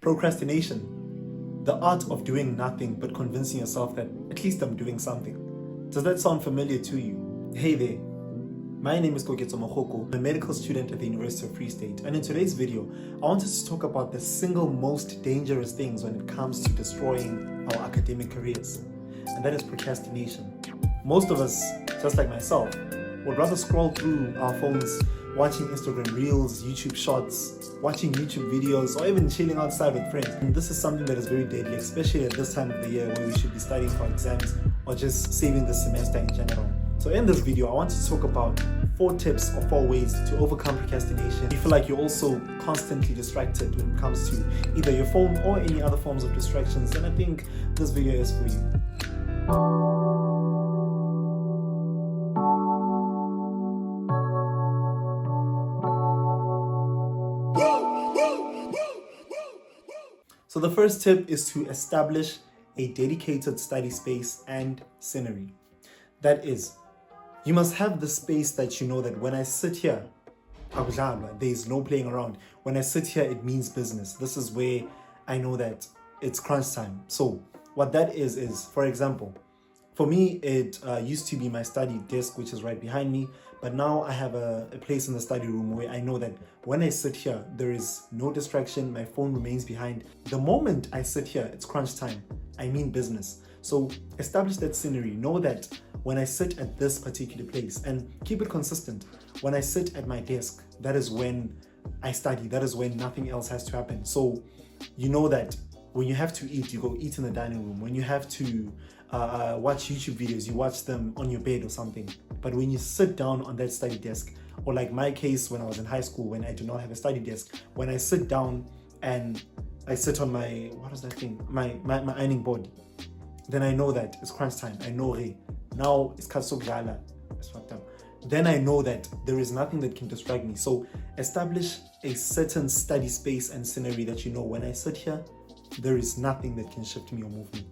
Procrastination, the art of doing nothing but convincing yourself that at least I'm doing something. Does that sound familiar to you? Hey there, my name is KOKETSO. I'm a medical student at the University of Free State, and in today's video, I wanted to talk about the single most dangerous things when it comes to destroying our academic careers, and that is procrastination. Most of us, just like myself, would rather scroll through our phones, watching Instagram Reels, YouTube Shorts, watching YouTube videos, or even chilling outside with friends. And this is something that is very deadly, especially at this time of the year where we should be studying for exams or just saving the semester in general. So in this video, I want to talk about 4 tips or 4 ways to overcome procrastination. You feel like you're also constantly distracted when it comes to either your phone or any other forms of distractions, then I think this video is for you. So the first tip is to establish a dedicated study space and scenery. That is, you must have the space that you know that when I sit here, there is no playing around. When I sit here, it means business. This is where I know that it's crunch time. So what that is, for example, for me, it used to be my study desk, which is right behind me. But now I have a place in the study room where I know that when I sit here, there is no distraction. My phone remains behind. The moment I sit here, it's crunch time. I mean business. So establish that scenery. Know that when I sit at this particular place, and keep it consistent. When I sit at my desk, that is when I study. That is when nothing else has to happen. So you know that when you have to eat, you go eat in the dining room. When you have to watch YouTube videos, you watch them on your bed or something. But when you sit down on that study desk, or like my case when I was in high school, when I do not have a study desk, when I sit down and I sit on my, what is that thing? My ironing board, then I know that it's crunch time. I know, hey, now it's kasogala. It's fucked up. Then I know that there is nothing that can distract me. So establish a certain study space and scenery that you know when I sit here, there is nothing that can shift me or move me.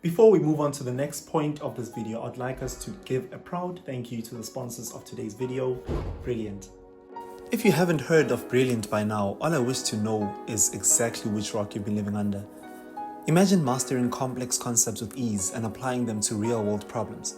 Before we move on to the next point of this video, I'd like us to give a proud thank you to the sponsors of today's video, Brilliant. If you haven't heard of Brilliant by now, all I wish to know is exactly which rock you've been living under. Imagine mastering complex concepts with ease and applying them to real-world problems,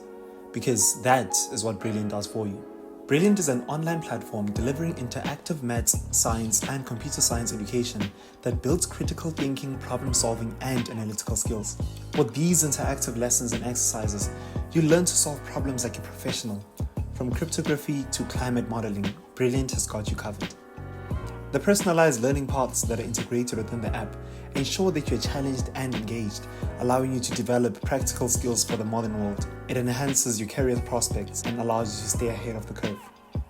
because that is what Brilliant does for you. Brilliant is an online platform delivering interactive maths, science, and computer science education that builds critical thinking, problem solving, and analytical skills. With these interactive lessons and exercises, you learn to solve problems like a professional. From cryptography to climate modeling, Brilliant has got you covered. The personalized learning paths that are integrated within the app ensure that you're challenged and engaged, allowing you to develop practical skills for the modern world. It enhances your career prospects and allows you to stay ahead of the curve.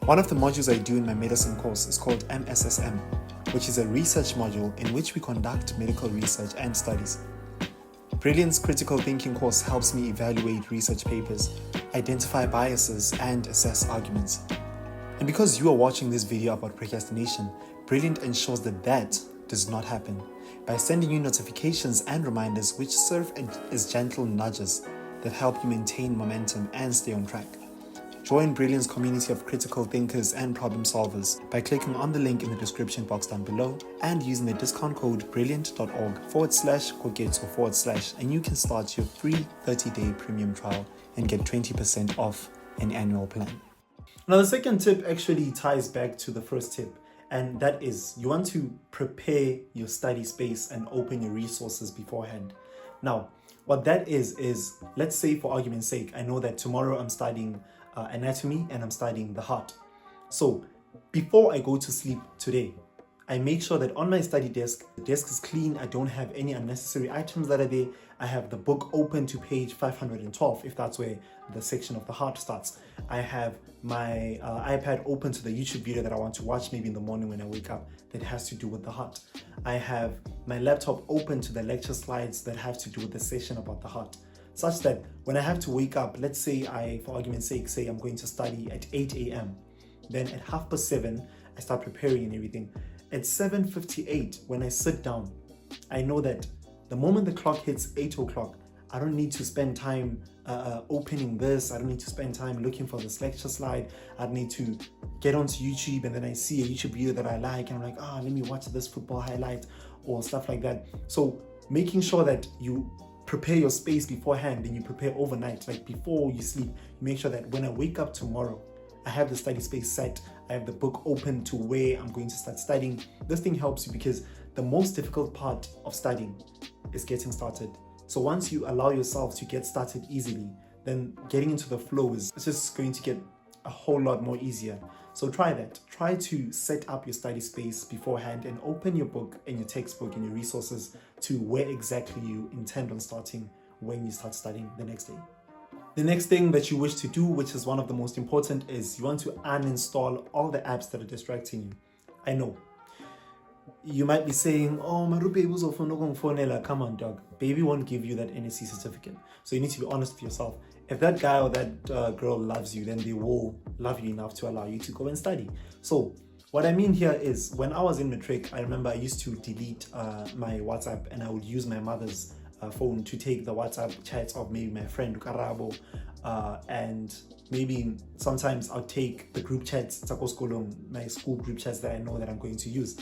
One of the modules I do in my medicine course is called MSSM, which is a research module in which we conduct medical research and studies. Brilliant's critical thinking course helps me evaluate research papers, identify biases, and assess arguments. And because you are watching this video about procrastination, Brilliant ensures that that does not happen by sending you notifications and reminders which serve as gentle nudges that help you maintain momentum and stay on track. Join Brilliant's community of critical thinkers and problem solvers by clicking on the link in the description box down below and using the discount code brilliant.org/koketso/ and you can start your free 30-day premium trial and get 20% off an annual plan. Now the second tip actually ties back to the first tip, and that is you want to prepare your study space and open your resources beforehand. Now, what that is let's say for argument's sake, I know that tomorrow I'm studying anatomy and I'm studying the heart. So before I go to sleep today, I make sure that on my study desk, the desk is clean. I don't have any unnecessary items that are there. I have the book open to page 512, if that's where the section of the heart starts. I have my iPad open to the YouTube video that I want to watch maybe in the morning when I wake up that has to do with the heart. I have my laptop open to the lecture slides that have to do with the session about the heart, such that when I have to wake up, let's say for argument's sake, say I'm going to study at 8 a.m. Then at 7:30, I start preparing and everything. At 7:58, when I sit down, I know that the moment the clock hits 8 o'clock, I don't need to spend time opening this. I don't need to spend time looking for this lecture slide. I need to get onto YouTube and then I see a YouTube video that I like and I'm like, let me watch this football highlight, or stuff like that. So making sure that you prepare your space beforehand and you prepare overnight, like before you sleep, you make sure that when I wake up tomorrow, I have the study space set, I have the book open to where I'm going to start studying. This thing helps you because the most difficult part of studying is getting started. So once you allow yourself to get started easily, then getting into the flow is just going to get a whole lot more easier. So try that. Try to set up your study space beforehand and open your book and your textbook and your resources to where exactly you intend on starting when you start studying the next day. The next thing that you wish to do, which is one of the most important, is you want to uninstall all the apps that are distracting you. I know. You might be saying, oh, come on, dog. Baby won't give you that NSC certificate. So you need to be honest with yourself. If that guy or that girl loves you, then they will love you enough to allow you to go and study. So what I mean here is, when I was in matric, I remember I used to delete my WhatsApp, and I would use my mother's phone to take the WhatsApp chats of maybe my friend Karabo, and maybe sometimes I'll take the group chats, my school group chats that I know that I'm going to use.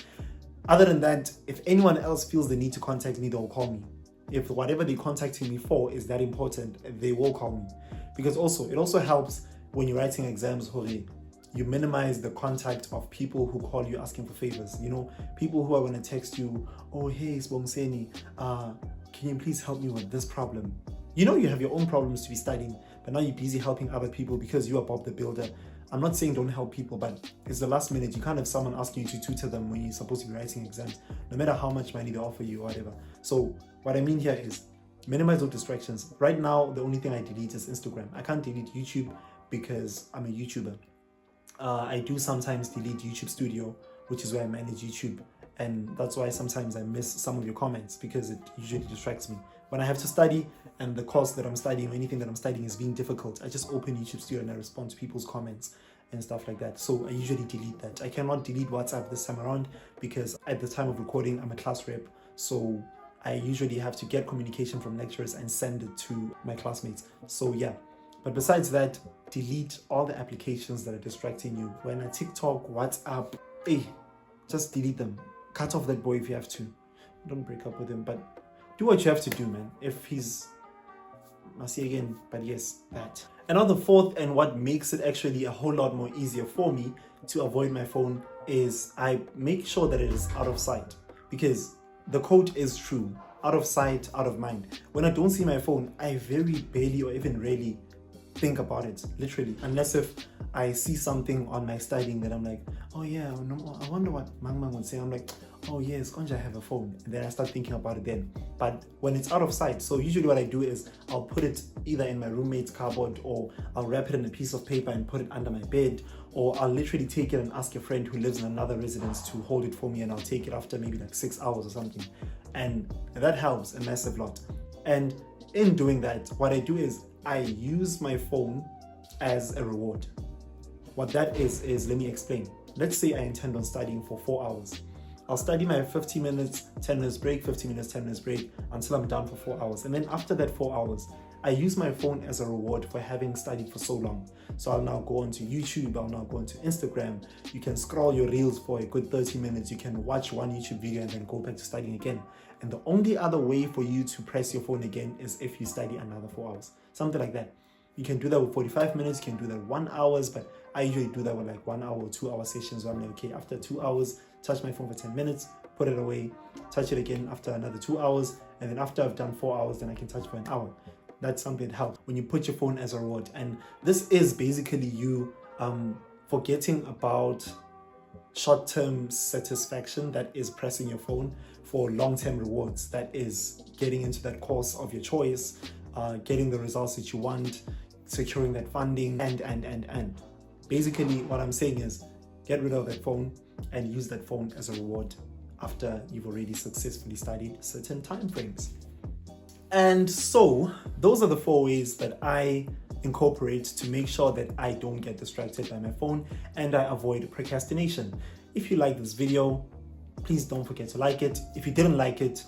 Other than that, if anyone else feels the need to contact me, they'll call me. If whatever they're contacting me for is that important, they will call me. Because it also helps when you're writing exams, you minimize the contact of people who call you asking for favors. You know, people who are going to text you, oh, hey, Sbomseni, can you please help me with this problem? You know you have your own problems to be studying, but now you're busy helping other people because you are Bob the Builder. I'm not saying don't help people, but it's the last minute. You can't have someone asking you to tutor them when you're supposed to be writing exams, no matter how much money they offer you or whatever. So what I mean here is minimize those distractions. Right now, the only thing I delete is Instagram. I can't delete YouTube because I'm a YouTuber. I do sometimes delete YouTube Studio, which is where I manage YouTube. And that's why sometimes I miss some of your comments, because it usually distracts me. When I have to study and the course that I'm studying or anything that I'm studying is being difficult, I just open YouTube Studio and I respond to people's comments and stuff like that. So I usually delete that. I cannot delete WhatsApp this time around because at the time of recording, I'm a class rep. So I usually have to get communication from lecturers and send it to my classmates. So yeah. But besides that, delete all the applications that are distracting you. When a TikTok, WhatsApp, just delete them. Cut off that boy if you have to. Don't break up with him, but do what you have to do, man. If he's messy again, but yes, that. And now the fourth, and what makes it actually a whole lot more easier for me to avoid my phone, is I make sure that it is out of sight. Because the quote is true: out of sight, out of mind. When I don't see my phone, I very barely or even rarely think about it, literally, unless if I see something on my studying that I'm like, oh yeah, no, I wonder what Mang would say. I'm like, oh yes, Konja, I have a phone, and then I start thinking about it then. But when it's out of sight, so usually what I do is I'll put it either in my roommate's cupboard, or I'll wrap it in a piece of paper and put it under my bed, or I'll literally take it and ask a friend who lives in another residence to hold it for me, and I'll take it after maybe like 6 hours or something. And that helps a massive lot. And in doing that, what I do is I use my phone as a reward. What that is, let me explain. Let's say I intend on studying for 4 hours. I'll study my 15 minutes, 10 minutes break, 15 minutes, 10 minutes break until I'm done for 4 hours. And then after that 4 hours, I use my phone as a reward for having studied for so long. So I'll now go onto YouTube, I'll now go onto Instagram. You can scroll your reels for a good 30 minutes. You can watch one YouTube video and then go back to studying again. And the only other way for you to press your phone again is if you study another 4 hours. Something like that. You can do that with 45 minutes, you can do that 1 hour, but I usually do that with like 1 hour or 2 hour sessions where I'm like, okay, after 2 hours, touch my phone for 10 minutes, put it away, touch it again after another 2 hours, and then after I've done 4 hours, then I can touch for an hour. That's something that helps when you put your phone as a reward. And this is basically you forgetting about short-term satisfaction, that is pressing your phone, for long-term rewards, that is getting into that course of your choice, getting the results that you want, securing that funding, and basically what I'm saying is get rid of that phone and use that phone as a reward after you've already successfully studied certain time frames. And so those are the 4 ways that I incorporate to make sure that I don't get distracted by my phone and I avoid procrastination. If you like this video, please don't forget to like it. If you didn't like it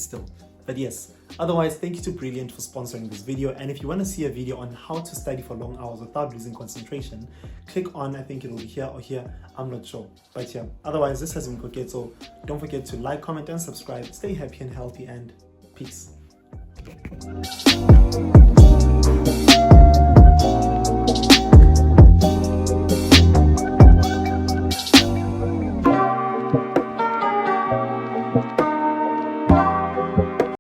still. But yes, otherwise, thank you to Brilliant for sponsoring this video. And if you want to see a video on how to study for long hours without losing concentration, click on, I think it'll be here or here, I'm not sure. But yeah, otherwise, this has been KOKETSO. Don't forget to like, comment, and subscribe. Stay happy and healthy, and peace.